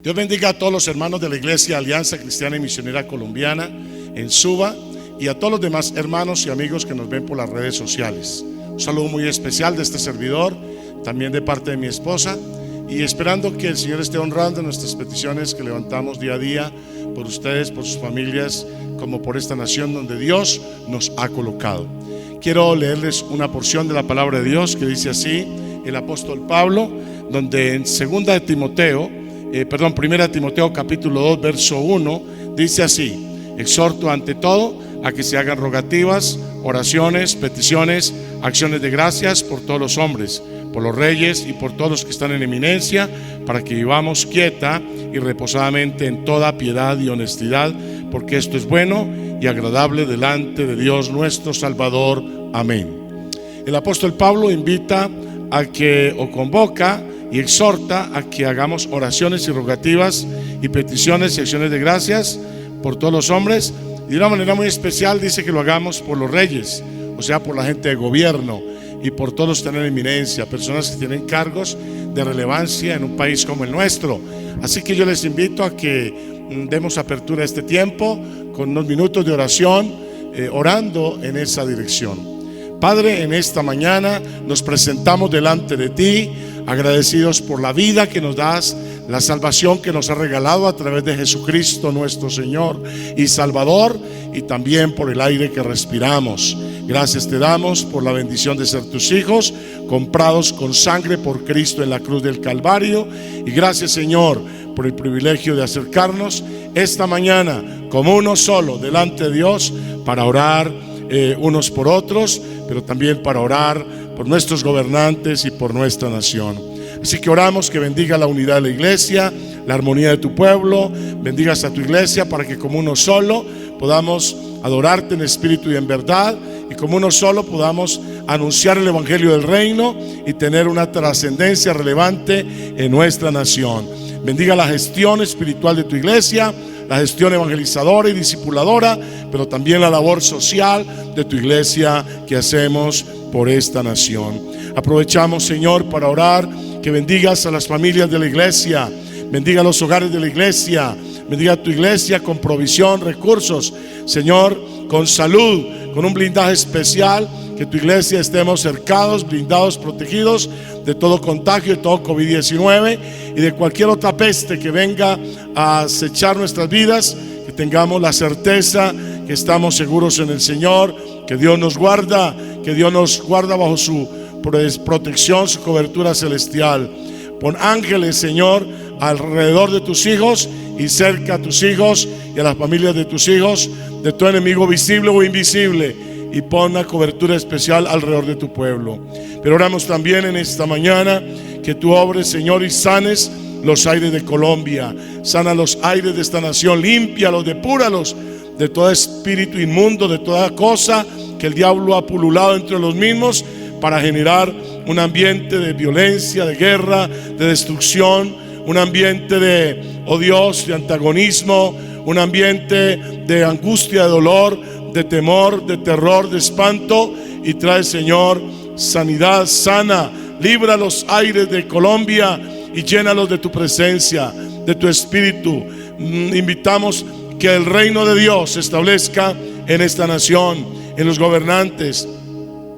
Dios bendiga a todos los hermanos de la Iglesia Alianza Cristiana y Misionera Colombiana en Suba y a todos los demás hermanos y amigos que nos ven por las redes sociales. Un saludo muy especial de este servidor, también de parte de mi esposa, y esperando que el Señor esté honrando nuestras peticiones que levantamos día a día por ustedes, por sus familias, como por esta nación donde Dios nos ha colocado. Quiero leerles una porción de la palabra de Dios que dice así el apóstol Pablo, donde en 1 Timoteo capítulo 2 verso 1 dice así: exhorto ante todo a que se hagan rogativas, oraciones, peticiones, acciones de gracias por todos los hombres, por los reyes y por todos los que están en eminencia, para que vivamos quieta y reposadamente en toda piedad y honestidad, porque esto es bueno y agradable delante de Dios nuestro Salvador. Amén. El apóstol Pablo invita a que, o convoca y exhorta a que hagamos oraciones y rogativas y peticiones y acciones de gracias por todos los hombres, y de una manera muy especial dice que lo hagamos por los reyes, o sea, por la gente de gobierno y por todos los que están en eminencia, personas que tienen cargos de relevancia en un país como el nuestro. Así que yo les invito a que demos apertura a este tiempo con unos minutos de oración, orando en esa dirección. Padre, en esta mañana nos presentamos delante de ti, agradecidos por la vida que nos das, la salvación que nos has regalado a través de Jesucristo nuestro Señor y Salvador, y también por el aire que respiramos. Gracias te damos por la bendición de ser tus hijos, comprados con sangre por Cristo en la cruz del Calvario, y gracias, Señor, por el privilegio de acercarnos esta mañana como uno solo delante de Dios para orar unos por otros, pero también para orar por nuestros gobernantes y por nuestra nación. Así que oramos que bendiga la unidad de la iglesia, la armonía de tu pueblo, bendigas a tu iglesia para que como uno solo podamos adorarte en espíritu y en verdad, y como uno solo podamos anunciar el evangelio del reino y tener una trascendencia relevante en nuestra nación. Bendiga la gestión espiritual de tu iglesia, la gestión evangelizadora y discipuladora, pero también la labor social de tu iglesia que hacemos por esta nación. Aprovechamos, Señor, para orar que bendigas a las familias de la iglesia, bendiga los hogares de la iglesia, bendiga a tu iglesia con provisión, recursos, Señor, con salud, con un blindaje especial, que tu iglesia estemos cercados, blindados, protegidos de todo contagio, de todo COVID-19 y de cualquier otra peste que venga a acechar nuestras vidas, que tengamos la certeza que estamos seguros en el Señor, que Dios nos guarda bajo su protección, su cobertura celestial. Pon ángeles, Señor, alrededor de tus hijos y cerca a tus hijos y a las familias de tus hijos, de tu enemigo visible o invisible, y pon una cobertura especial alrededor de tu pueblo. Pero oramos también en esta mañana que tú obres, Señor, y sanes los aires de Colombia, sana los aires de esta nación, límpialos, depúralos de todo espíritu inmundo, de toda cosa que el diablo ha pululado entre los mismos para generar un ambiente de violencia, de guerra, de destrucción, un ambiente de, oh Dios, de antagonismo, un ambiente de angustia, de dolor, de temor, de terror, de espanto, y trae, Señor, sanidad, sana, libra los aires de Colombia y llénalos de tu presencia, de tu espíritu. Invitamos que el reino de Dios se establezca en esta nación, en los gobernantes,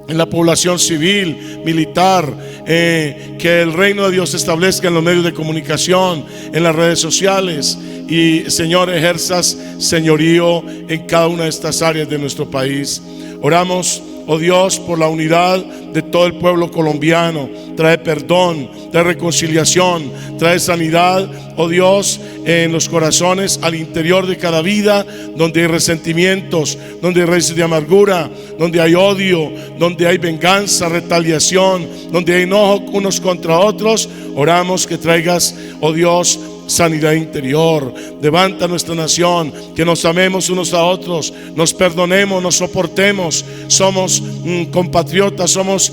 en la población civil, militar, que el reino de Dios se establezca en los medios de comunicación, en las redes sociales, y, Señor, ejerzas señorío en cada una de estas áreas de nuestro país. Oramos, oh Dios, por la unidad de todo el pueblo colombiano. Trae perdón, trae reconciliación, trae sanidad, oh Dios, en los corazones, al interior de cada vida, donde hay resentimientos, donde hay raíces de amargura, donde hay odio, donde hay venganza, retaliación, donde hay enojo unos contra otros. Oramos que traigas, oh Dios, sanidad interior. Levanta nuestra nación, que nos amemos unos a otros, nos perdonemos, nos soportemos. Somos compatriotas, somos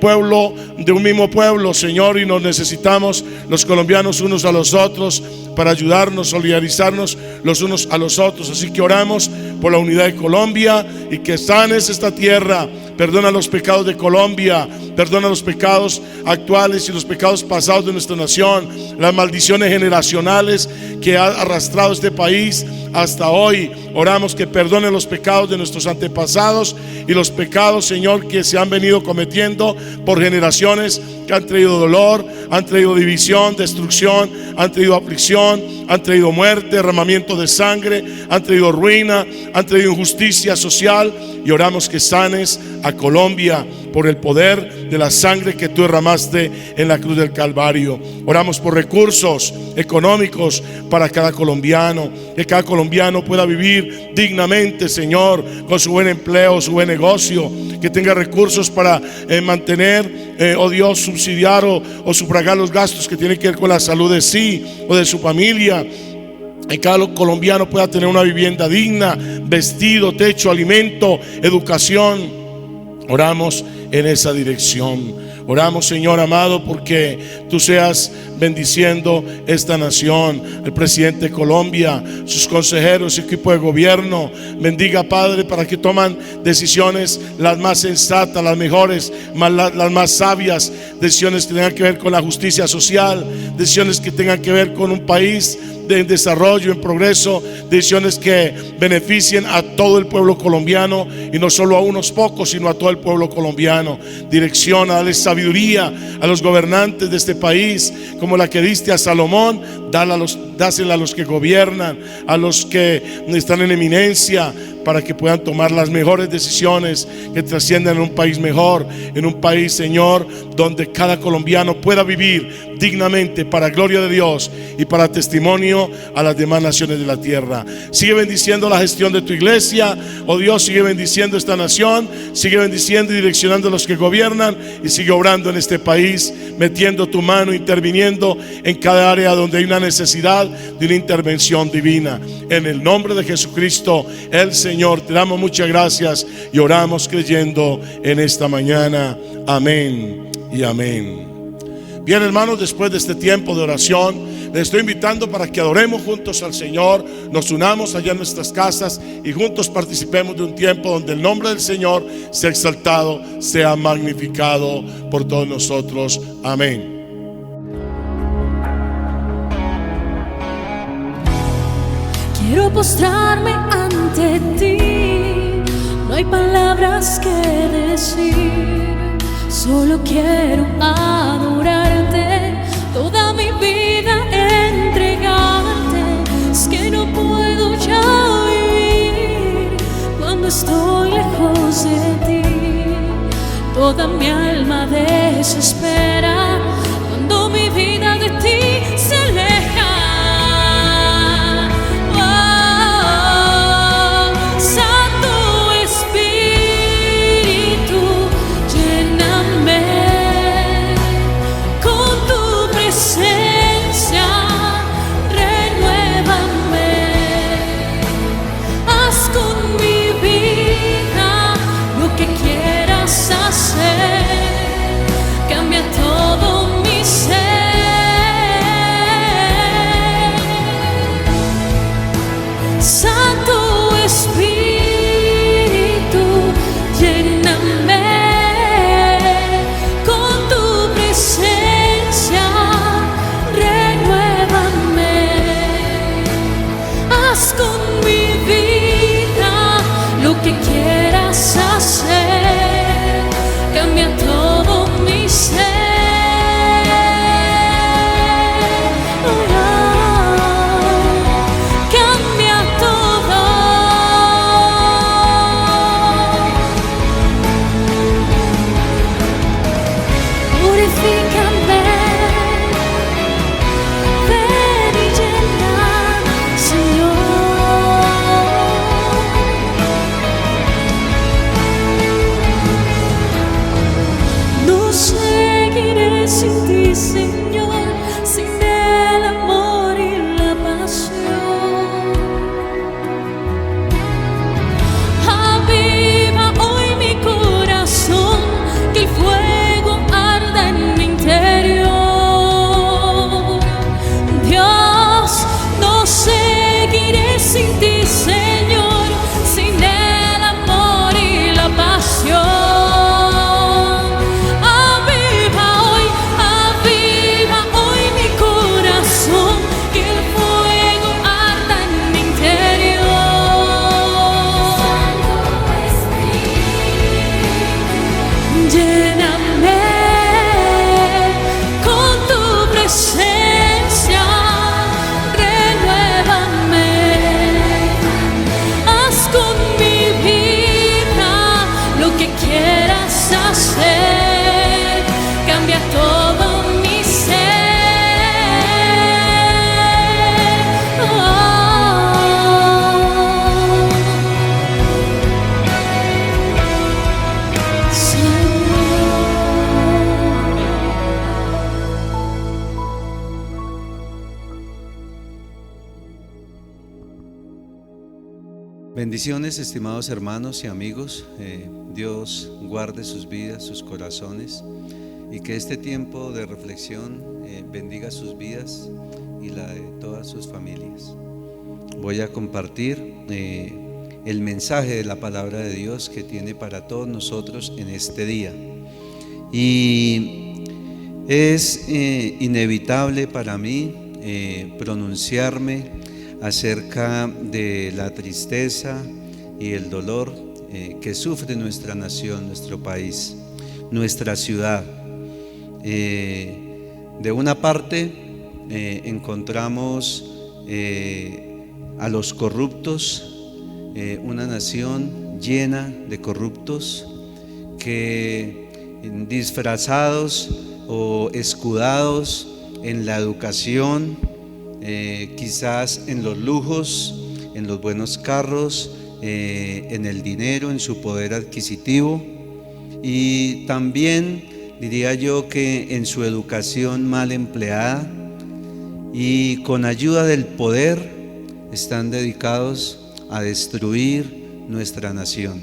pueblo de un mismo pueblo, Señor, y nos necesitamos los colombianos unos a los otros para ayudarnos, solidarizarnos los unos a los otros. Así que oramos por la unidad de Colombia y que sanes esta tierra Perdona los pecados de Colombia, perdona los pecados actuales y los pecados pasados de nuestra nación, las maldiciones generacionales que ha arrastrado este país hasta hoy. Oramos que perdone los pecados de nuestros antepasados y los pecados, Señor, que se han venido cometiendo por generaciones, que han traído dolor, han traído división, destrucción, han traído aflicción, han traído muerte, derramamiento de sangre, han traído ruina, han traído injusticia social. Y oramos que sanes a Colombia por el poder de la sangre que tú derramaste en la cruz del Calvario. Oramos por recursos económicos para cada colombiano, que cada colombiano pueda vivir dignamente, Señor, con su buen empleo, su buen negocio, que tenga recursos para mantener, oh Dios, subsidiar o sufragar los gastos que tienen que ver con la salud de sí o de su familia. Que cada colombiano pueda tener una vivienda digna, vestido, techo, alimento, educación. Oramos en esa dirección. Oramos, Señor amado, porque tú seas bendiciendo esta nación, el presidente de Colombia, sus consejeros, su equipo de gobierno. Bendiga, Padre, para que toman decisiones las más sensatas, las mejores, las más sabias, decisiones que tengan que ver con la justicia social, decisiones que tengan que ver con un país en desarrollo, en progreso, decisiones que beneficien a todo el pueblo colombiano y no solo a unos pocos, sino a todo el pueblo colombiano. Dirección, a darle sabiduría a los gobernantes de este país, como la que diste a Salomón. Dásela a los que gobiernan, a los que están en eminencia, para que puedan tomar las mejores decisiones que trasciendan en un país mejor, en un país, Señor, donde cada colombiano pueda vivir dignamente para gloria de Dios y para testimonio a las demás naciones de la tierra. Sigue bendiciendo la gestión de tu iglesia, oh Dios, sigue bendiciendo esta nación, sigue bendiciendo y direccionando a los que gobiernan, y sigue obrando en este país, metiendo tu mano, interviniendo en cada área donde hay una necesidad de una intervención divina. En el nombre de Jesucristo, el Señor, te damos muchas gracias y oramos creyendo en esta mañana. Amén y amén. Bien, hermanos, después de este tiempo de oración, les estoy invitando para que adoremos juntos al Señor, nos unamos allá en nuestras casas y juntos participemos de un tiempo donde el nombre del Señor sea exaltado, sea magnificado por todos nosotros. Amén. Quiero postrarme ante ti, no hay palabras que decir, solo quiero adorarte, toda mi vida entregarte. Es que no puedo ya vivir cuando estoy lejos de ti, toda mi alma desespera cuando mi vida de ti se aleja. Bendiciones, estimados hermanos y amigos. Dios guarde sus vidas, sus corazones, y que este tiempo de reflexión bendiga sus vidas y la de todas sus familias. Voy a compartir el mensaje de la palabra de Dios que tiene para todos nosotros en este día. Y es inevitable para mí pronunciarme acerca de la tristeza y el dolor que sufre nuestra nación, nuestro país, nuestra ciudad. De una parte encontramos a los corruptos, una nación llena de corruptos que disfrazados o escudados en la educación, quizás en los lujos, en los buenos carros, en el dinero, en su poder adquisitivo, y también diría yo que en su educación mal empleada, y con ayuda del poder están dedicados a destruir nuestra nación.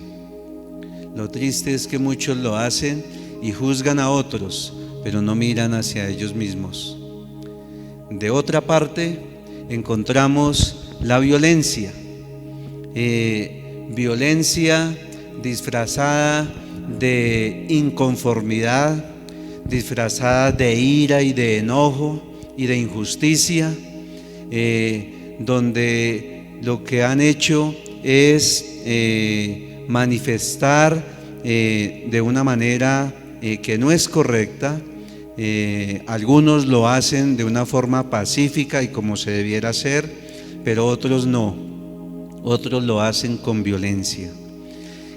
Lo triste es que muchos lo hacen y juzgan a otros, pero no miran hacia ellos mismos. De otra parte, encontramos la violencia, violencia disfrazada de inconformidad, disfrazada de ira y de enojo y de injusticia, donde lo que han hecho es manifestar de una manera que no es correcta. Algunos lo hacen de una forma pacífica y como se debiera hacer, pero otros no, otros lo hacen con violencia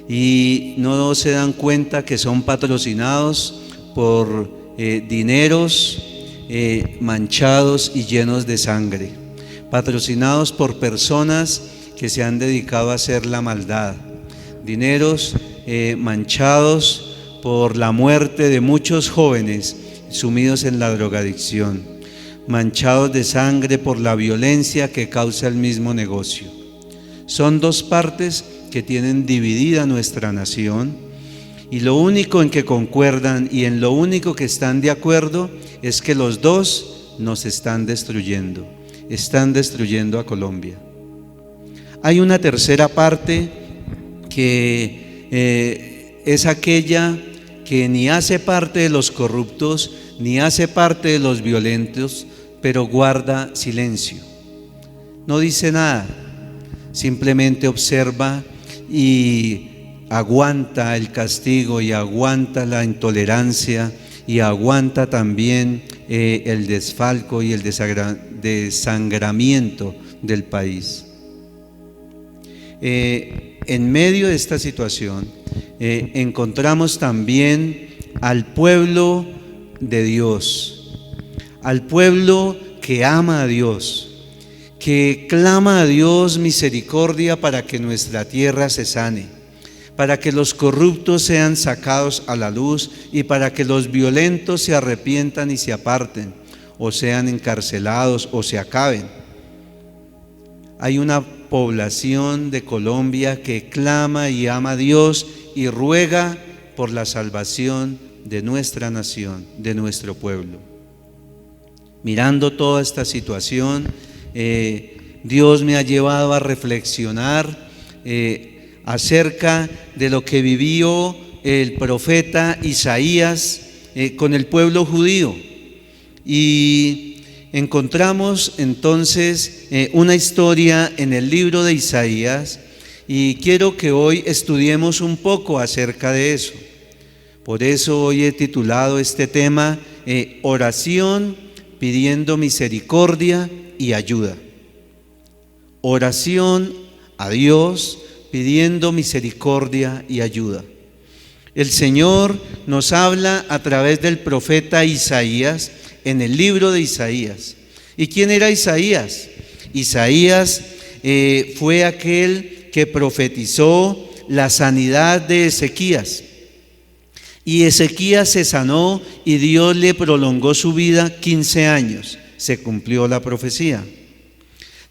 y no se dan cuenta que son patrocinados por dineros manchados y llenos de sangre, patrocinados por personas que se han dedicado a hacer la maldad, dineros manchados por la muerte de muchos jóvenes sumidos en la drogadicción, manchados de sangre por la violencia que causa el mismo negocio. Son dos partes que tienen dividida nuestra nación, y lo único en que concuerdan y en lo único que están de acuerdo es que los dos nos están destruyendo a Colombia. Hay una tercera parte que es aquella que ni hace parte de los corruptos, ni hace parte de los violentos, pero guarda silencio. No dice nada, simplemente observa y aguanta el castigo y aguanta la intolerancia y aguanta también el desfalco y el desangramiento del país. En medio de esta situación encontramos también al pueblo de Dios, al pueblo que ama a Dios, que clama a Dios misericordia para que nuestra tierra se sane, para que los corruptos sean sacados a la luz y para que los violentos se arrepientan y se aparten, o sean encarcelados o se acaben. Hay una población de Colombia que clama y ama a Dios y ruega por la salvación de nuestra nación, de nuestro pueblo. Mirando toda esta situación, Dios me ha llevado a reflexionar acerca de lo que vivió el profeta Isaías con el pueblo judío, y encontramos entonces una historia en el libro de Isaías, y quiero que hoy estudiemos un poco acerca de eso. Por eso hoy he titulado este tema oración pidiendo misericordia y ayuda. Oración a Dios pidiendo misericordia y ayuda. El Señor nos habla a través del profeta Isaías en el libro de Isaías. ¿Y quién era Isaías? Isaías fue aquel que profetizó la sanidad de Ezequías. Y Ezequías se sanó y Dios le prolongó su vida 15 años. Se cumplió la profecía.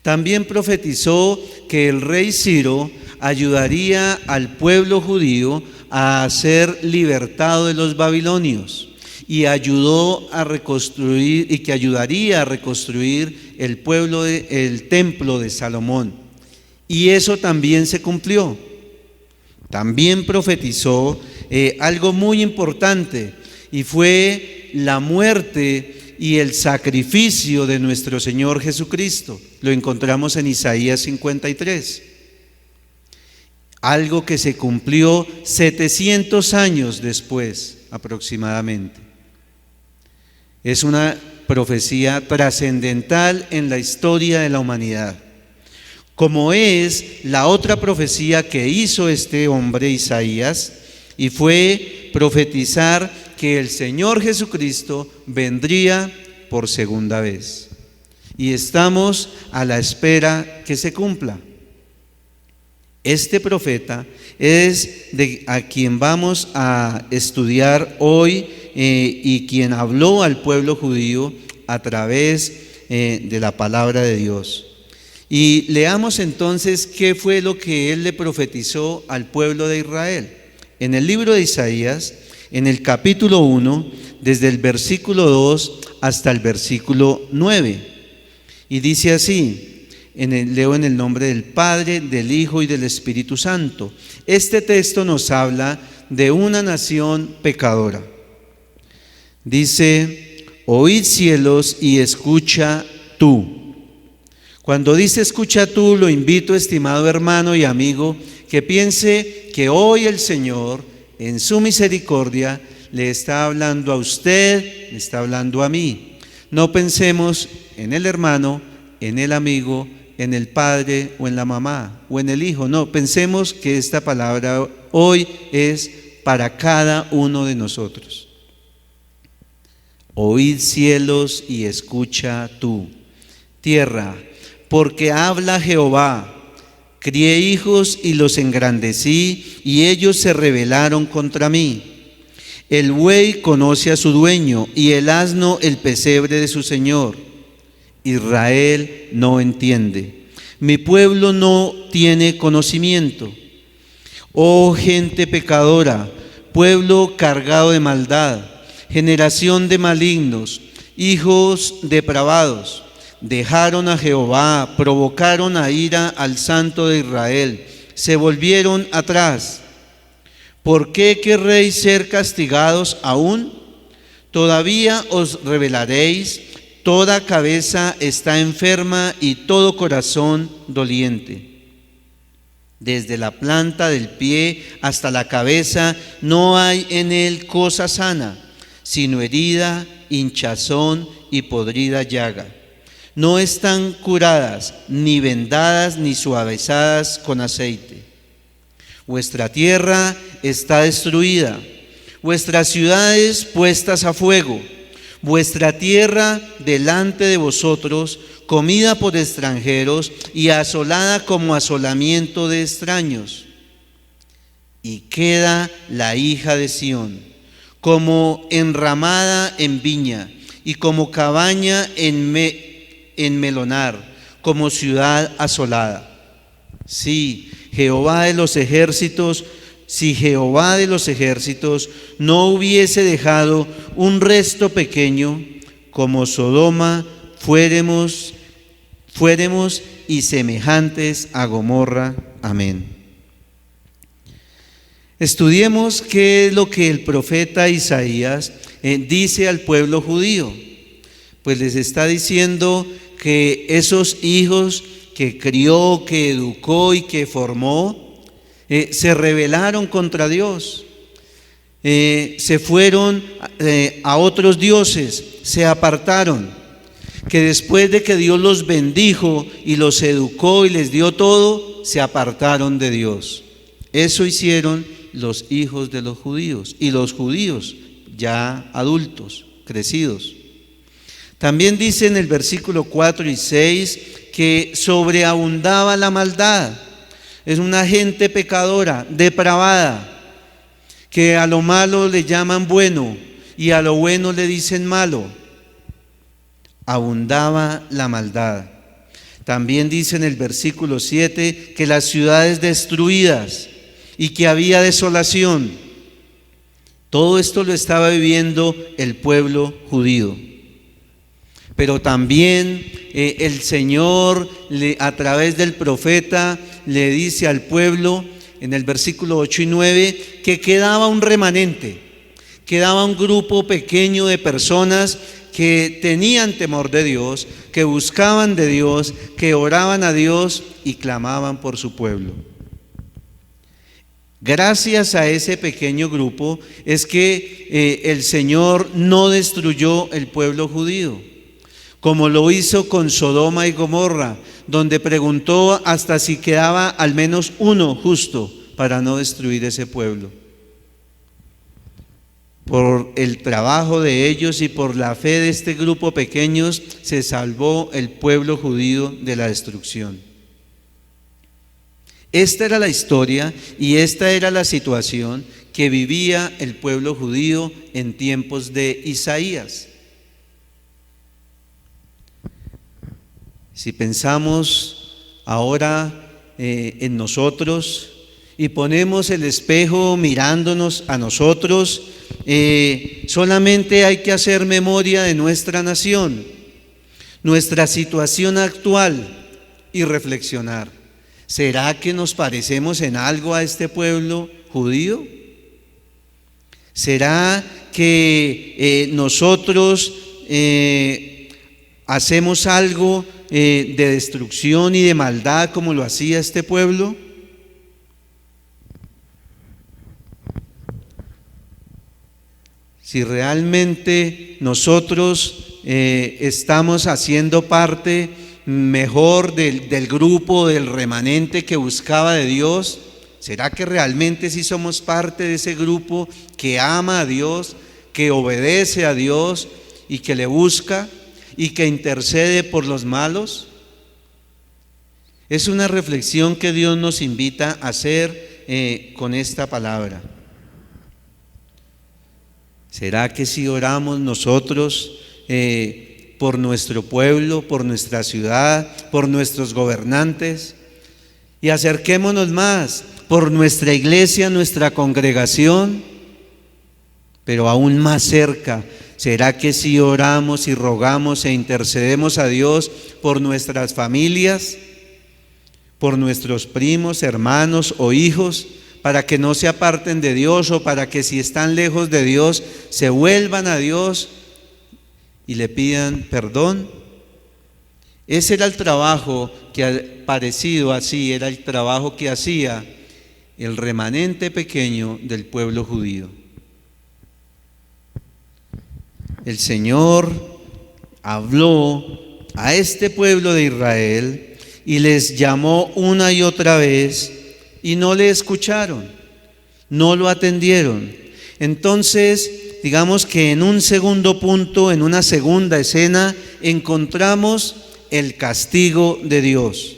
También profetizó que el rey Ciro ayudaría al pueblo judío a ser libertado de los babilonios y ayudó a reconstruir y que ayudaría a reconstruir el templo de Salomón. Y eso también se cumplió. También profetizó algo muy importante, y fue la muerte y el sacrificio de nuestro Señor Jesucristo. Lo encontramos en Isaías 53. Algo que se cumplió 700 años después aproximadamente. Es una profecía trascendental en la historia de la humanidad, como es la otra profecía que hizo este hombre Isaías, y fue profetizar que el Señor Jesucristo vendría por segunda vez. Y estamos a la espera que se cumpla. Este profeta es a quien vamos a estudiar hoy y quien habló al pueblo judío a través de la palabra de Dios. Y leamos entonces qué fue lo que él le profetizó al pueblo de Israel. En el libro de Isaías, en el capítulo 1, desde el versículo 2 hasta el versículo 9. Y dice así, leo en el nombre del Padre, del Hijo y del Espíritu Santo. Este texto nos habla de una nación pecadora. Dice: oíd cielos y escucha tú. Cuando dice escucha tú, lo invito, estimado hermano y amigo, que piense que hoy el Señor, en su misericordia, le está hablando a usted, le está hablando a mí. No pensemos en el hermano, en el amigo, en el padre o en la mamá o en el hijo. No, pensemos que esta palabra hoy es para cada uno de nosotros. Oíd cielos y escucha tú, tierra, porque habla Jehová. Crié hijos y los engrandecí, y ellos se rebelaron contra mí. El buey conoce a su dueño, y el asno el pesebre de su señor. Israel no entiende, mi pueblo no tiene conocimiento. Oh gente pecadora, pueblo cargado de maldad, generación de malignos, hijos depravados. Dejaron a Jehová, provocaron a ira al Santo de Israel, se volvieron atrás. ¿Por qué querréis ser castigados aún? Todavía os rebelaréis. Toda cabeza está enferma y todo corazón doliente. Desde la planta del pie hasta la cabeza no hay en él cosa sana, sino herida, hinchazón y podrida llaga. No están curadas, ni vendadas, ni suavizadas con aceite. Vuestra tierra está destruida, vuestras ciudades puestas a fuego, vuestra tierra delante de vosotros, comida por extranjeros y asolada como asolamiento de extraños. Y queda la hija de Sión, como enramada en viña y como cabaña en melonar, como ciudad asolada. Sí, Jehová de los ejércitos, si Jehová de los ejércitos no hubiese dejado un resto pequeño, como Sodoma fuéremos y semejantes a Gomorra. Amén. Estudiemos qué es lo que el profeta Isaías dice al pueblo judío. Pues les está diciendo que esos hijos que crió, que educó y que formó, se rebelaron contra Dios, se fueron a otros dioses, se apartaron, que después de que Dios los bendijo y los educó y les dio todo, se apartaron de Dios. Eso hicieron los hijos de los judíos y los judíos ya adultos, crecidos. También dice en el versículo 4 y 6 que sobreabundaba la maldad. Es una gente pecadora, depravada, que a lo malo le llaman bueno y a lo bueno le dicen malo. Abundaba la maldad. También dice en el versículo 7 que las ciudades destruidas y que había desolación. Todo esto lo estaba viviendo el pueblo judío. Pero también el Señor a través del profeta le dice al pueblo en el versículo 8 y 9 que quedaba un remanente, quedaba un grupo pequeño de personas que tenían temor de Dios, que buscaban de Dios, que oraban a Dios y clamaban por su pueblo. Gracias a ese pequeño grupo es que el Señor no destruyó el pueblo judío, como lo hizo con Sodoma y Gomorra, donde preguntó hasta si quedaba al menos uno justo para no destruir ese pueblo. Por el trabajo de ellos y por la fe de este grupo pequeño se salvó el pueblo judío de la destrucción. Esta era la historia y esta era la situación que vivía el pueblo judío en tiempos de Isaías. Si pensamos ahora en nosotros y ponemos el espejo mirándonos a nosotros, solamente hay que hacer memoria de nuestra nación, nuestra situación actual y reflexionar. ¿Será que nos parecemos en algo a este pueblo judío? ¿Será que nosotros hacemos algo de destrucción y de maldad como lo hacía este pueblo? Si realmente nosotros estamos haciendo parte mejor del grupo, del remanente que buscaba de Dios, ¿será que realmente sí somos parte de ese grupo que ama a Dios, que obedece a Dios y que le busca y que intercede por los malos? Es una reflexión que Dios nos invita a hacer con esta palabra. ¿Será que si oramos nosotros por nuestro pueblo, por nuestra ciudad, por nuestros gobernantes? Y acerquémonos más por nuestra iglesia, nuestra congregación, pero aún más cerca. ¿Será que si oramos y rogamos e intercedemos a Dios por nuestras familias, por nuestros primos, hermanos o hijos, para que no se aparten de Dios o para que si están lejos de Dios se vuelvan a Dios y le pidan perdón? Ese era el trabajo que, parecido así, era el trabajo que hacía el remanente pequeño del pueblo judío. El Señor habló a este pueblo de Israel y les llamó una y otra vez y no le escucharon, no lo atendieron. Entonces, digamos que en un segundo punto, en una segunda escena, encontramos el castigo de Dios.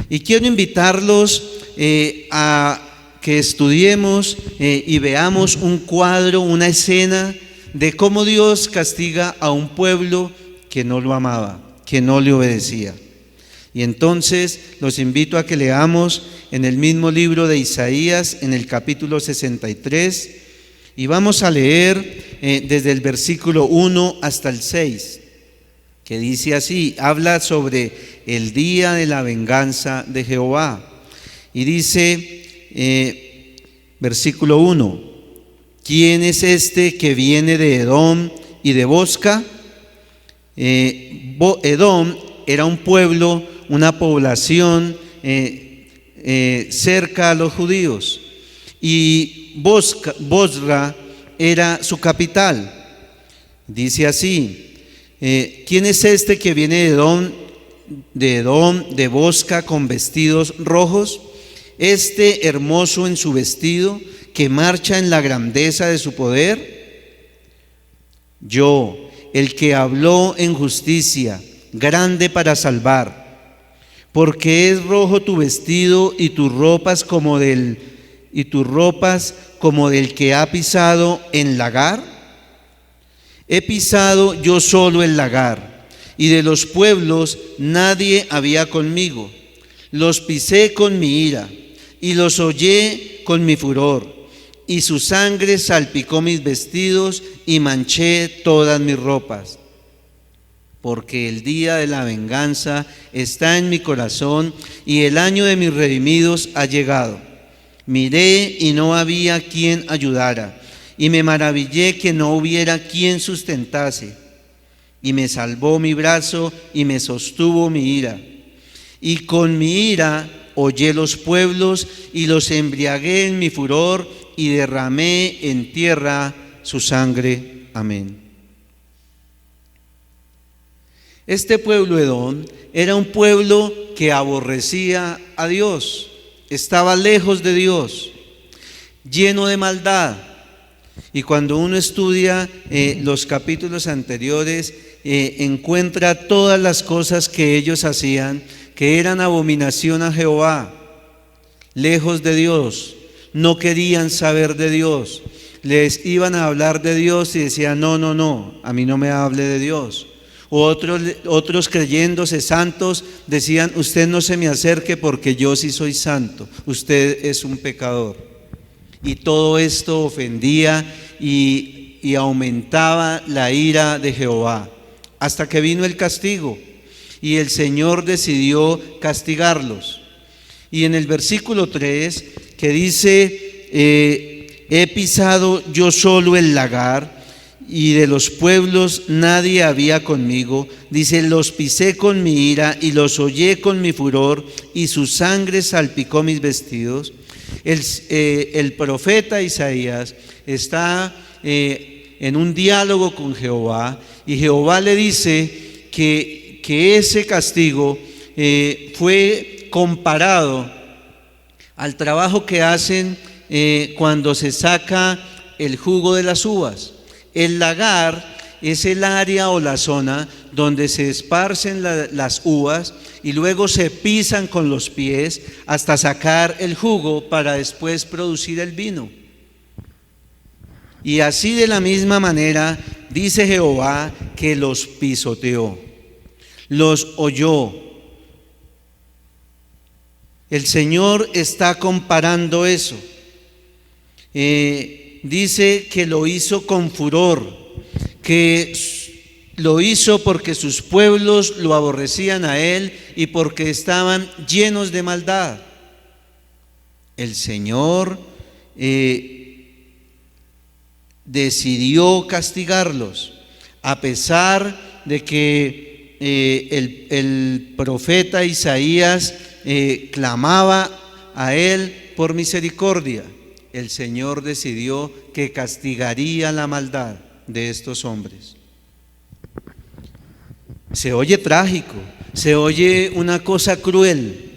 Y quiero invitarlos a que estudiemos y veamos un cuadro, una escena de cómo Dios castiga a un pueblo que no lo amaba, que no le obedecía. Y entonces los invito a que leamos en el mismo libro de Isaías, en el capítulo 63, y vamos a leer desde el versículo 1 hasta el 6, que dice así, habla sobre el día de la venganza de Jehová. Y dice, versículo 1, ¿quién es este que viene de Edom y de Bosca? Edom era un pueblo, una población cerca a los judíos, y Bosra era su capital. Dice así, ¿quién es este que viene de Edom, de Bosca, con vestidos rojos? Este hermoso en su vestido, que marcha en la grandeza de su poder. Yo, el que habló en justicia, grande para salvar. Porque es rojo tu vestido y tus ropas como del que ha pisado en lagar. He pisado yo solo el lagar, y de los pueblos nadie había conmigo. Los pisé con mi ira, y los hollé con mi furor, y su sangre salpicó mis vestidos, y manché todas mis ropas. Porque el día de la venganza está en mi corazón, y el año de mis redimidos ha llegado. Miré y no había quien ayudara, y me maravillé que no hubiera quien sustentase. Y me salvó mi brazo y me sostuvo mi ira. Y con mi ira hollé los pueblos y los embriagué en mi furor y derramé en tierra su sangre. Amén. Este pueblo Edom era un pueblo que aborrecía a Dios, estaba lejos de Dios, lleno de maldad. Y cuando uno estudia los capítulos anteriores, encuentra todas las cosas que ellos hacían, que eran abominación a Jehová, lejos de Dios, no querían saber de Dios, les iban a hablar de Dios y decían, no, a mí no me hable de Dios. Otros creyéndose santos decían, usted no se me acerque porque yo sí soy santo, usted es un pecador. Y todo esto ofendía y aumentaba la ira de Jehová, hasta que vino el castigo y el Señor decidió castigarlos. Y en el versículo 3, que dice, he pisado yo solo el lagar, y de los pueblos nadie había conmigo, dice, los pisé con mi ira y los hollé con mi furor, y su sangre salpicó mis vestidos. El profeta Isaías está en un diálogo con Jehová, y Jehová le dice que ese castigo fue comparado al trabajo que hacen cuando se saca el jugo de las uvas. El lagar es el área o la zona donde se esparcen las uvas y luego se pisan con los pies hasta sacar el jugo para después producir el vino. Y así de la misma manera dice Jehová que los pisoteó, los holló. El Señor está comparando eso. Dice que lo hizo con furor, que lo hizo porque sus pueblos lo aborrecían a él y porque estaban llenos de maldad. El Señor decidió castigarlos, a pesar de que el profeta Isaías clamaba a él por misericordia. El Señor decidió que castigaría la maldad de estos hombres. Se oye trágico, se oye una cosa cruel.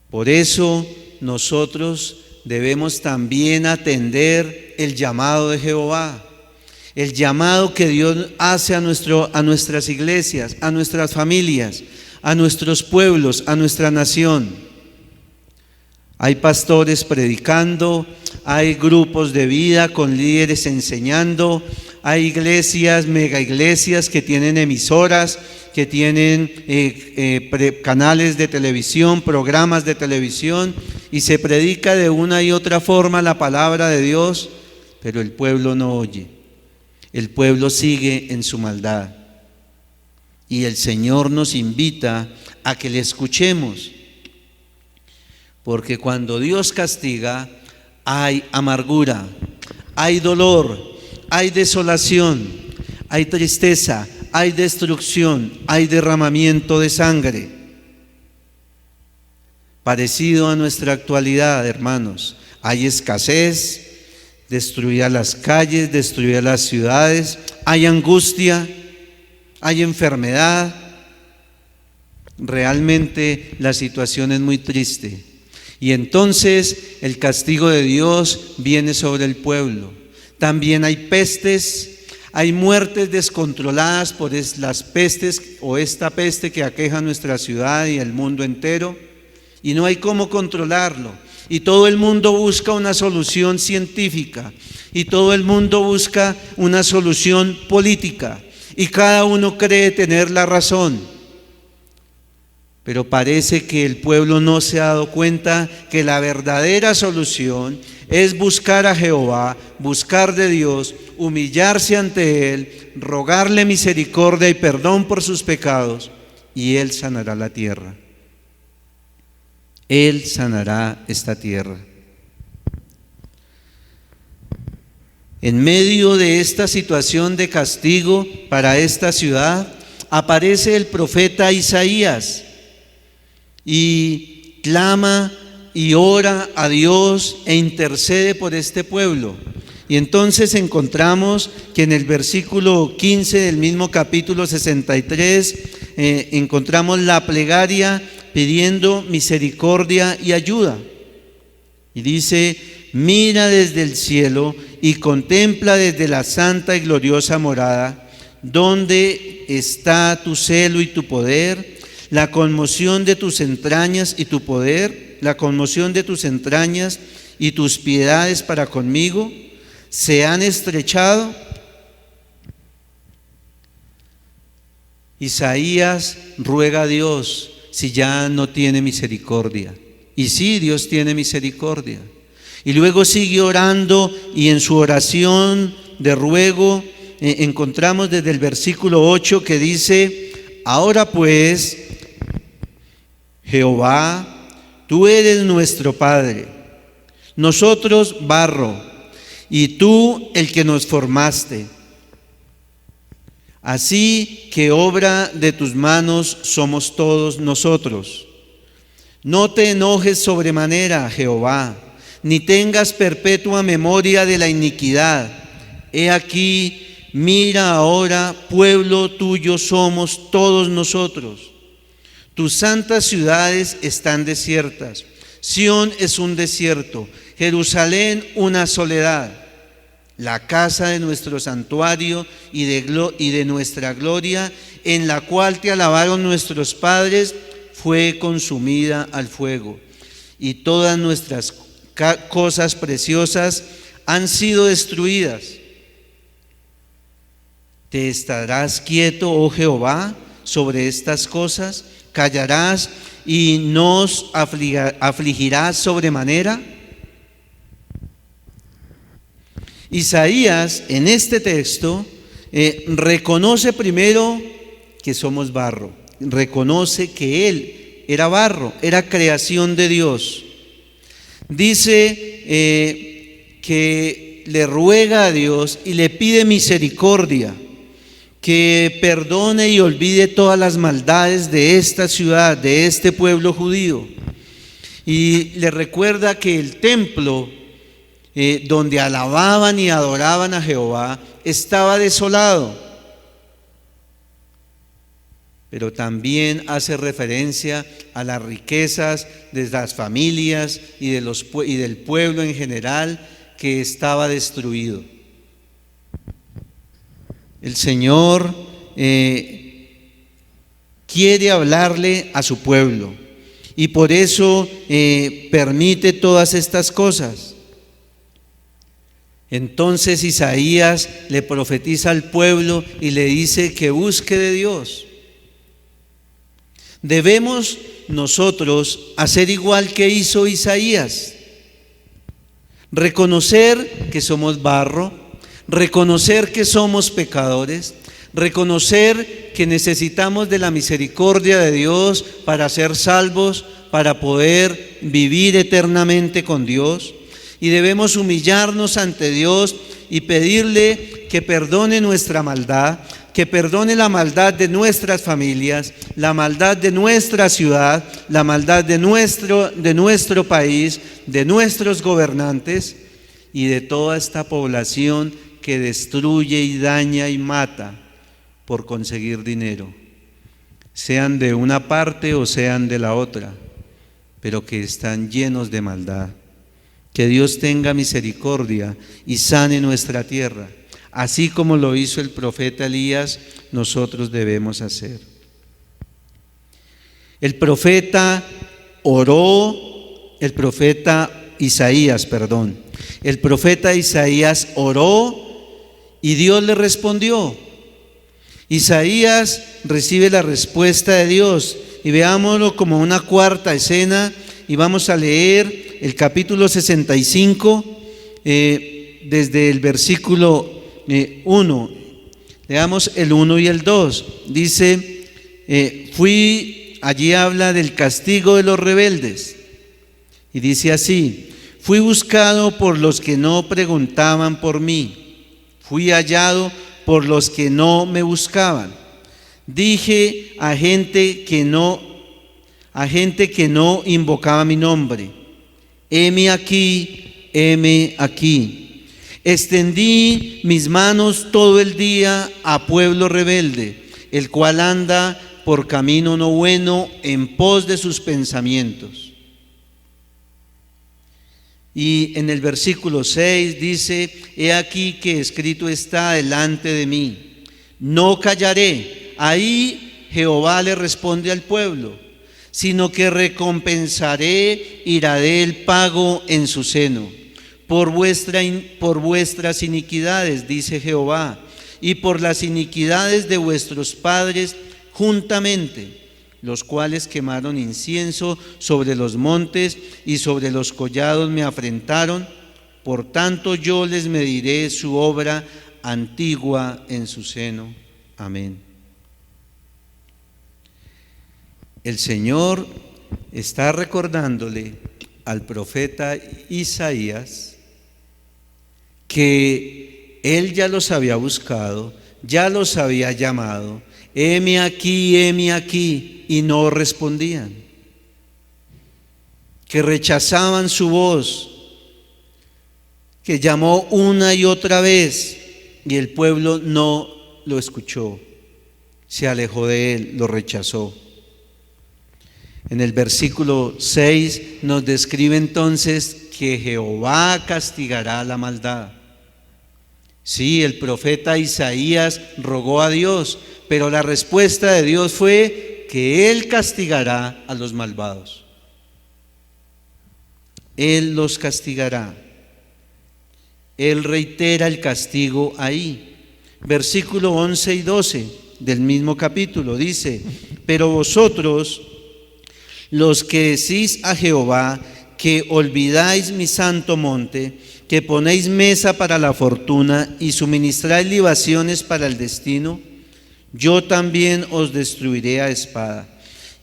Por eso nosotros debemos también atender el llamado de Jehová, el llamado que Dios hace a nuestras iglesias, a nuestras familias, a nuestros pueblos, a nuestra nación. Hay pastores predicando, hay grupos de vida con líderes enseñando, hay iglesias, mega iglesias que tienen emisoras, que tienen canales de televisión, programas de televisión, y se predica de una y otra forma la palabra de Dios, pero el pueblo no oye, el pueblo sigue en su maldad. Y el Señor nos invita a que le escuchemos. Porque cuando Dios castiga, hay amargura, hay dolor, hay desolación, hay tristeza, hay destrucción, hay derramamiento de sangre. Parecido a nuestra actualidad, hermanos, hay escasez, destruir las calles, destruir las ciudades, hay angustia, hay enfermedad. Realmente la situación es muy triste. Y entonces el castigo de Dios viene sobre el pueblo. También hay pestes, hay muertes descontroladas por las pestes o esta peste que aqueja nuestra ciudad y el mundo entero, y no hay cómo controlarlo. Y todo el mundo busca una solución científica, y todo el mundo busca una solución política, y cada uno cree tener la razón. Pero parece que el pueblo no se ha dado cuenta que la verdadera solución es buscar a Jehová, buscar de Dios, humillarse ante Él, rogarle misericordia y perdón por sus pecados, y Él sanará la tierra. Él sanará esta tierra. En medio de esta situación de castigo para esta ciudad, aparece el profeta Isaías y clama y ora a Dios e intercede por este pueblo. Y entonces encontramos que en el versículo 15 del mismo capítulo 63 encontramos la plegaria pidiendo misericordia y ayuda. Y dice: mira desde el cielo y contempla desde la santa y gloriosa morada, donde está tu celo y tu poder, la conmoción de tus entrañas y tu poder, la conmoción de tus entrañas y tus piedades para conmigo, se han estrechado. Isaías ruega a Dios si ya no tiene misericordia. Y sí, Dios tiene misericordia. Y luego sigue orando, y en su oración de ruego encontramos desde el versículo 8 que dice: ahora pues, Jehová, tú eres nuestro Padre, nosotros barro, y tú el que nos formaste. Así que obra de tus manos somos todos nosotros. No te enojes sobremanera, Jehová, ni tengas perpetua memoria de la iniquidad. He aquí, mira ahora, pueblo tuyo somos todos nosotros. Tus santas ciudades están desiertas. Sión es un desierto, Jerusalén una soledad. La casa de nuestro santuario y de nuestra gloria, en la cual te alabaron nuestros padres, fue consumida al fuego, y todas nuestras cosas preciosas han sido destruidas. ¿Te estarás quieto, oh Jehová, sobre estas cosas? ¿Callarás y nos afligirás sobremanera? Isaías en este texto reconoce primero que somos barro, reconoce que él era barro, era creación de Dios. Dice que le ruega a Dios y le pide misericordia, que perdone y olvide todas las maldades de esta ciudad, de este pueblo judío. Y le recuerda que el templo donde alababan y adoraban a Jehová estaba desolado. Pero también hace referencia a las riquezas de las familias y del pueblo en general, que estaba destruido. El Señor quiere hablarle a su pueblo, y por eso permite todas estas cosas. Entonces Isaías le profetiza al pueblo y le dice que busque de Dios. Debemos nosotros hacer igual que hizo Isaías: reconocer que somos barro, reconocer que somos pecadores, reconocer que necesitamos de la misericordia de Dios para ser salvos, para poder vivir eternamente con Dios. Y debemos humillarnos ante Dios y pedirle que perdone nuestra maldad, que perdone la maldad de nuestras familias, la maldad de nuestra ciudad, la maldad de nuestro país, de nuestros gobernantes y de toda esta población que destruye y daña y mata por conseguir dinero, sean de una parte o sean de la otra, pero que están llenos de maldad. Que Dios tenga misericordia y sane nuestra tierra. Así como lo hizo el profeta Elías, nosotros debemos hacer. El profeta Isaías oró y Dios le respondió. Isaías recibe la respuesta de Dios y veámoslo como una cuarta escena y vamos a leer el capítulo 65 desde el versículo 1. Leamos el 1 y el 2. Dice, allí habla del castigo de los rebeldes y dice así: fui buscado por los que no preguntaban por mí, fui hallado por los que no me buscaban. Dije a gente que no invocaba mi nombre: heme aquí, heme aquí. Extendí mis manos todo el día a pueblo rebelde, el cual anda por camino no bueno en pos de sus pensamientos. Y en el versículo 6 dice: he aquí que escrito está delante de mí, no callaré. Ahí Jehová le responde al pueblo, sino que recompensaré y daré el pago en su seno. Por vuestras iniquidades, dice Jehová, y por las iniquidades de vuestros padres juntamente, los cuales quemaron incienso sobre los montes y sobre los collados me afrentaron. Por tanto yo les mediré su obra antigua en su seno. Amén. El Señor está recordándole al profeta Isaías que Él ya los había buscado, ya los había llamado: heme aquí, y no respondían, que rechazaban su voz, que llamó una y otra vez y el pueblo no lo escuchó, se alejó de Él, lo rechazó. En el versículo 6 nos describe entonces que Jehová castigará la maldad. Sí, el profeta Isaías rogó a Dios, pero la respuesta de Dios fue que Él castigará a los malvados. Él los castigará. Él reitera el castigo ahí. Versículo 11 y 12 del mismo capítulo dice: pero vosotros, los que decís a Jehová que olvidáis mi santo monte, que ponéis mesa para la fortuna y suministráis libaciones para el destino, yo también os destruiré a espada,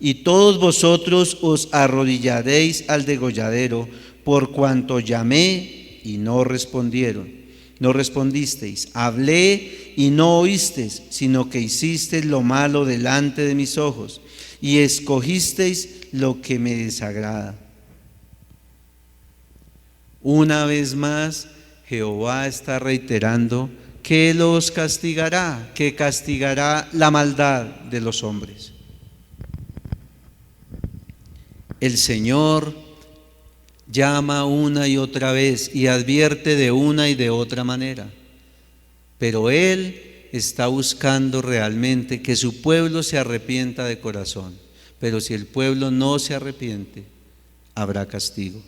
y todos vosotros os arrodillaréis al degolladero, por cuanto llamé y no respondisteis, hablé y no oísteis, sino que hicisteis lo malo delante de mis ojos, y escogisteis lo que me desagrada. Una vez más, Jehová está reiterando que los castigará, que castigará la maldad de los hombres. El Señor llama una y otra vez y advierte de una y de otra manera, pero Él está buscando realmente que su pueblo se arrepienta de corazón. Pero si el pueblo no se arrepiente, habrá castigo.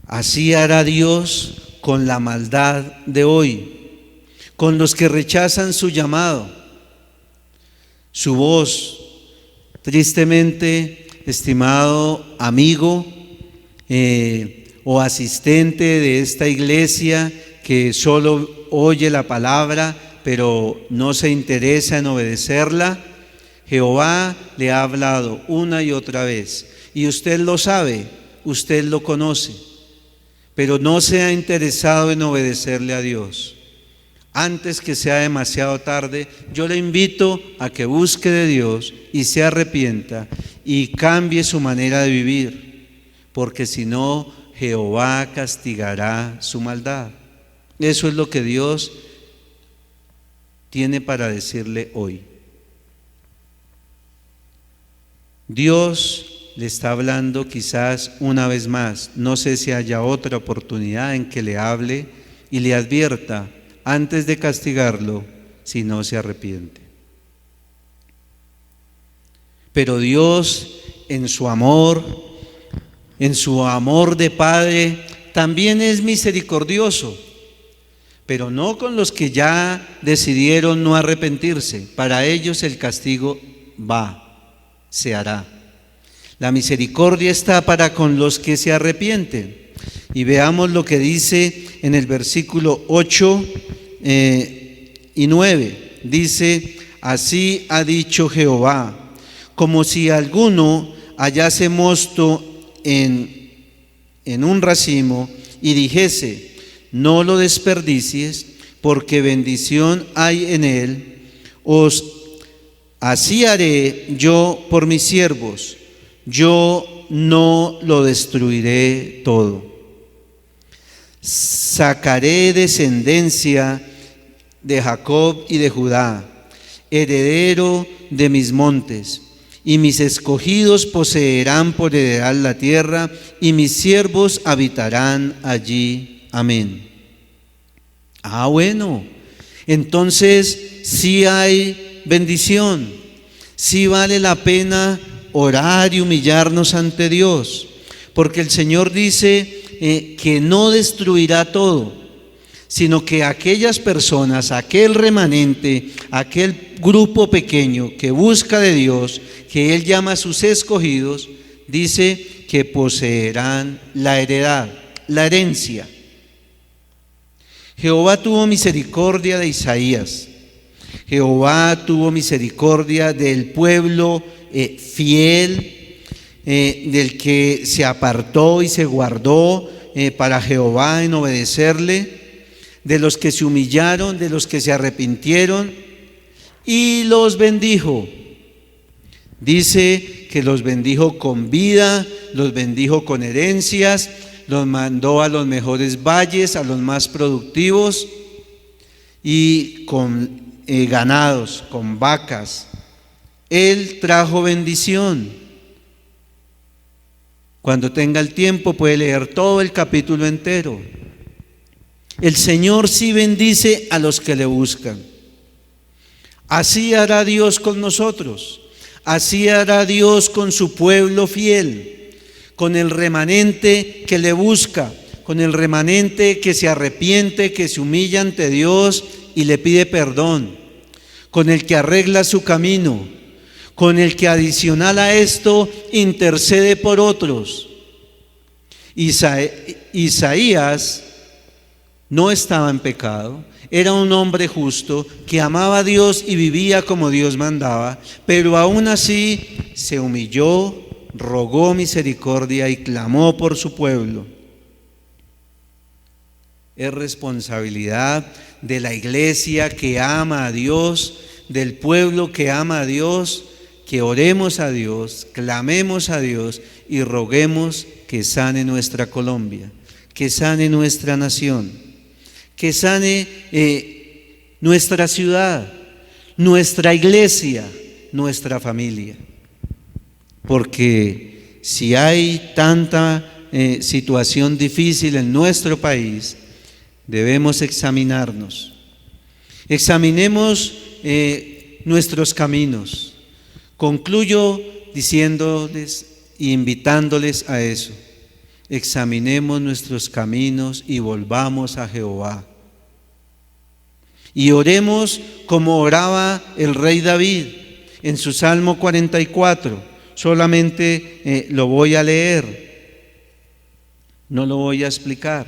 Así hará Dios con la maldad de hoy, con los que rechazan su llamado, su voz. Tristemente, estimado amigo o asistente de esta iglesia que solo oye la palabra pero no se interesa en obedecerla, Jehová le ha hablado una y otra vez y usted lo sabe, usted lo conoce, pero no se ha interesado en obedecerle a Dios. Antes que sea demasiado tarde, yo le invito a que busque de Dios y se arrepienta y cambie su manera de vivir, porque si no, Jehová castigará su maldad. Eso es lo que Dios tiene para decirle hoy. Dios le está hablando quizás una vez más. No sé si haya otra oportunidad en que le hable y le advierta antes de castigarlo si no se arrepiente. Pero Dios, en su amor de Padre, también es misericordioso. pero no con los que ya decidieron no arrepentirse. Para ellos el castigo se hará. La misericordia está para con los que se arrepienten. Y veamos lo que dice en el versículo 8 y 9. Dice: así ha dicho Jehová, como si alguno hallase mosto en un racimo y dijese: no lo desperdicies, porque bendición hay en él. Así haré yo por mis siervos, yo no lo destruiré todo. Sacaré descendencia de Jacob y de Judá, heredero de mis montes, y mis escogidos poseerán por heredad la tierra, y mis siervos habitarán allí. Amén. Bueno, entonces sí hay bendición, sí vale la pena orar y humillarnos ante Dios, porque el Señor dice que no destruirá todo, sino que aquellas personas, aquel remanente, aquel grupo pequeño que busca de Dios, que Él llama a sus escogidos, dice que poseerán la heredad, la herencia. Jehová tuvo misericordia de Isaías. Jehová tuvo misericordia del pueblo fiel, del que se apartó y se guardó para Jehová en obedecerle, de los que se humillaron, de los que se arrepintieron, y los bendijo. Dice que los bendijo con vida, los bendijo con herencias, los mandó a los mejores valles, a los más productivos, y con ganados, con vacas. Él trajo bendición. Cuando tenga el tiempo puede leer todo el capítulo entero. El Señor sí bendice a los que le buscan. Así hará Dios con nosotros. Así hará Dios con su pueblo fiel, con el remanente que le busca, con el remanente que se arrepiente, que se humilla ante Dios y le pide perdón, con el que arregla su camino, con el que adicional a esto intercede por otros. Isaías no estaba en pecado, era un hombre justo que amaba a Dios y vivía como Dios mandaba, pero aún así se humilló, rogó misericordia y clamó por su pueblo. Es responsabilidad de la iglesia que ama a Dios, del pueblo que ama a Dios, que oremos a Dios, clamemos a Dios y roguemos que sane nuestra Colombia, que sane nuestra nación, que sane nuestra ciudad, nuestra iglesia, nuestra familia. Porque si hay tanta situación difícil en nuestro país, debemos examinarnos. Examinemos nuestros caminos. Concluyo diciéndoles e invitándoles a eso. Examinemos nuestros caminos y volvamos a Jehová. Y oremos como oraba el rey David en su Salmo 44. Solamente lo voy a leer, no lo voy a explicar.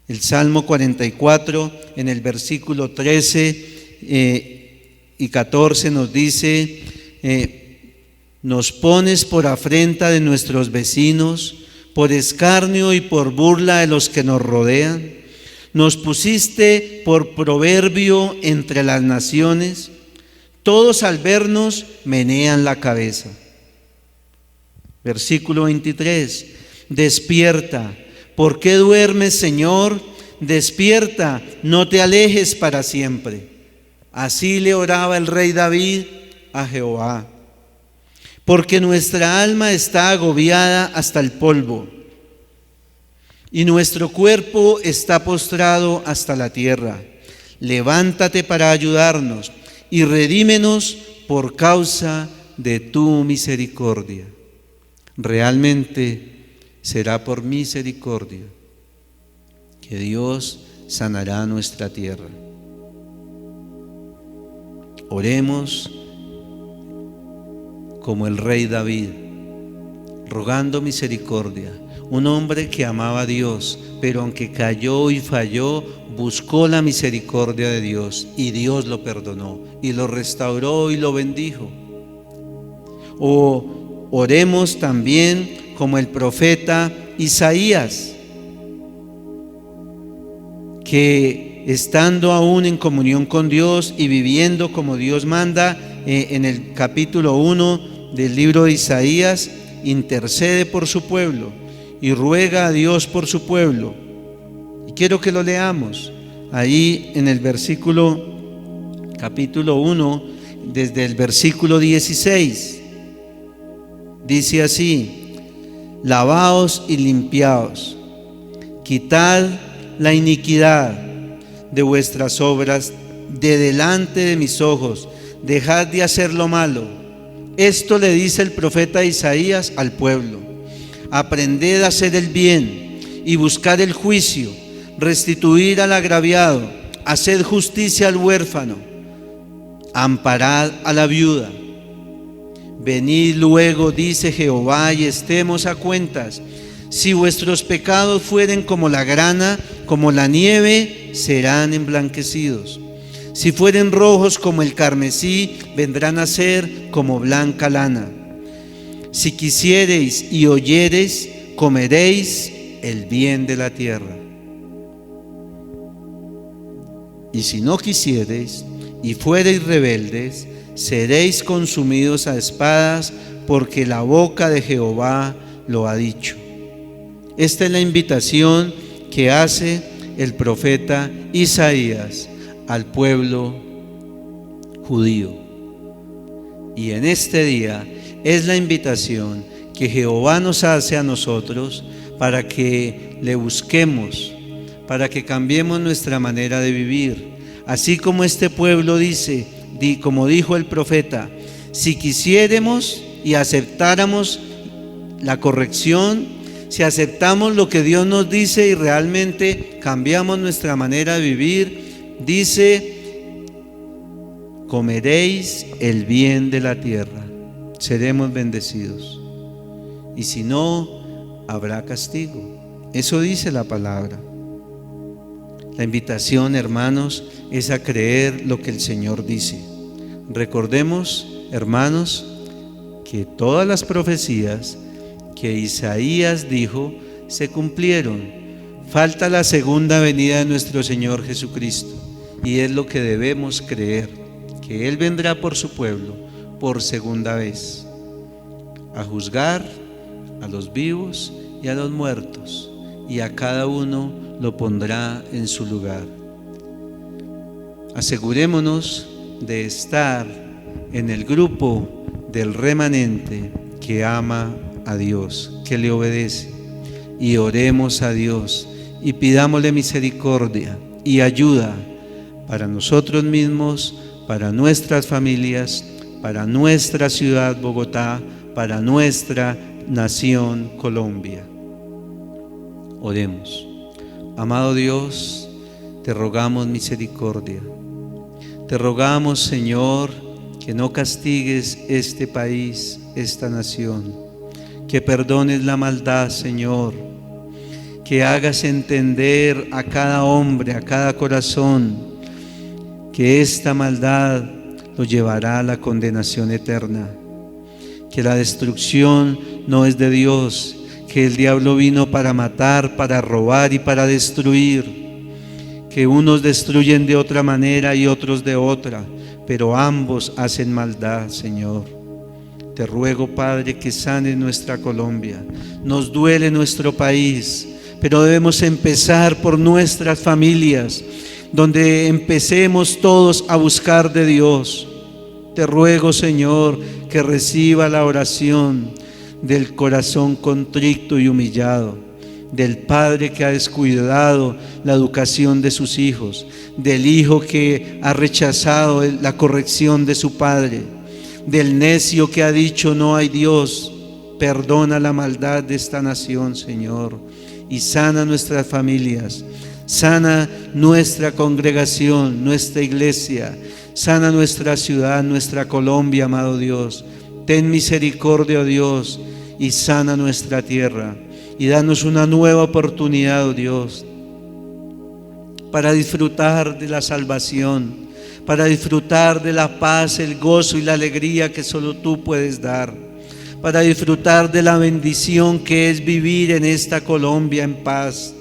El Salmo 44 en el versículo 13 y 14 nos dice: nos pones por afrenta de nuestros vecinos, por escarnio y por burla de los que nos rodean. Nos pusiste por proverbio entre las naciones. Todos al vernos menean la cabeza. Versículo 23. Despierta. ¿Por qué duermes, Señor? Despierta, no te alejes para siempre. Así le oraba el rey David a Jehová. Porque nuestra alma está agobiada hasta el polvo, y nuestro cuerpo está postrado hasta la tierra. Levántate para ayudarnos y redímenos por causa de tu misericordia. Realmente será por misericordia que Dios sanará nuestra tierra. Oremos como el rey David, rogando misericordia. Un hombre que amaba a Dios, pero aunque cayó y falló, buscó la misericordia de Dios y Dios lo perdonó y lo restauró y lo bendijo. O oremos también como el profeta Isaías, que estando aún en comunión con Dios y viviendo como Dios manda, en el capítulo 1 del libro de Isaías, intercede por su pueblo y ruega a Dios por su pueblo. Y quiero que lo leamos ahí en el capítulo 1, desde el versículo 16. Dice así: lavaos y limpiaos, quitad la iniquidad de vuestras obras de delante de mis ojos, dejad de hacer lo malo. Esto le dice el profeta Isaías al pueblo: aprended a hacer el bien y buscar el juicio, restituir al agraviado, haced justicia al huérfano, amparad a la viuda. Venid luego, dice Jehová, y estemos a cuentas. Si vuestros pecados fueren como la grana, como la nieve, serán emblanquecidos. Si fueren rojos como el carmesí, vendrán a ser como blanca lana. Si quisiereis y oyereis, comeréis el bien de la tierra. Y si no quisiereis y fuereis rebeldes, seréis consumidos a espadas, porque la boca de Jehová lo ha dicho. Esta es la invitación que hace el profeta Isaías al pueblo judío. Y en este día es la invitación que Jehová nos hace a nosotros para que le busquemos, para que cambiemos nuestra manera de vivir. Así como este pueblo dice, como dijo el profeta, si quisiéramos y aceptáramos la corrección, si aceptamos lo que Dios nos dice y realmente cambiamos nuestra manera de vivir, dice: comeréis el bien de la tierra, seremos bendecidos. Y si no, habrá castigo. Eso dice la palabra. La invitación, hermanos, es a creer lo que el Señor dice. Recordemos, hermanos, que todas las profecías que Isaías dijo se cumplieron. Falta la segunda venida de nuestro Señor Jesucristo, y es lo que debemos creer, que Él vendrá por su pueblo por segunda vez, a juzgar a los vivos y a los muertos, y a cada uno lo pondrá en su lugar. Asegurémonos de estar en el grupo del remanente que ama a Dios, que le obedece, y oremos a Dios y pidámosle misericordia y ayuda para nosotros mismos, para nuestras familias, para nuestra ciudad Bogotá, para nuestra nación Colombia. Oremos. Amado Dios, te rogamos misericordia. Te rogamos, Señor, que no castigues este país, esta nación, que perdones la maldad, Señor, que hagas entender a cada hombre, a cada corazón, que esta maldad lo llevará a la condenación eterna, que la destrucción no es de Dios, que el diablo vino para matar, para robar y para destruir, que unos destruyen de otra manera y otros de otra, pero ambos hacen maldad, Señor. Te ruego, Padre, que sane nuestra Colombia. Nos duele nuestro país, pero debemos empezar por nuestras familias, donde empecemos todos a buscar de Dios. Te ruego, Señor, que reciba la oración del corazón contrito y humillado, del padre que ha descuidado la educación de sus hijos, del hijo que ha rechazado la corrección de su padre, del necio que ha dicho no hay Dios. Perdona la maldad de esta nación, Señor, y sana nuestras familias, Sana nuestra congregación, nuestra iglesia. Sana nuestra ciudad, nuestra Colombia, amado Dios. Ten misericordia, oh Dios, y sana nuestra tierra. Y danos una nueva oportunidad, oh Dios, para disfrutar de la salvación, para disfrutar de la paz, el gozo y la alegría que solo tú puedes dar, para disfrutar de la bendición que es vivir en esta Colombia en paz,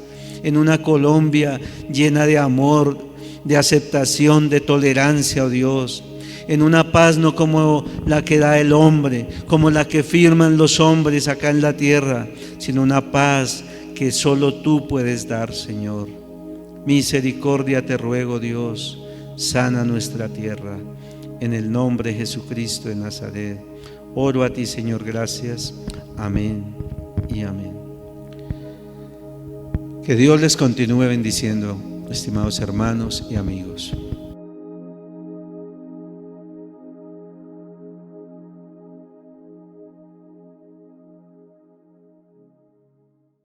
en una Colombia llena de amor, de aceptación, de tolerancia, oh Dios, en una paz no como la que da el hombre, como la que firman los hombres acá en la tierra, sino una paz que solo tú puedes dar, Señor. Misericordia te ruego, Dios, sana nuestra tierra, en el nombre de Jesucristo de Nazaret. Oro a ti, Señor, gracias. Amén y amén. Que Dios les continúe bendiciendo, estimados hermanos y amigos.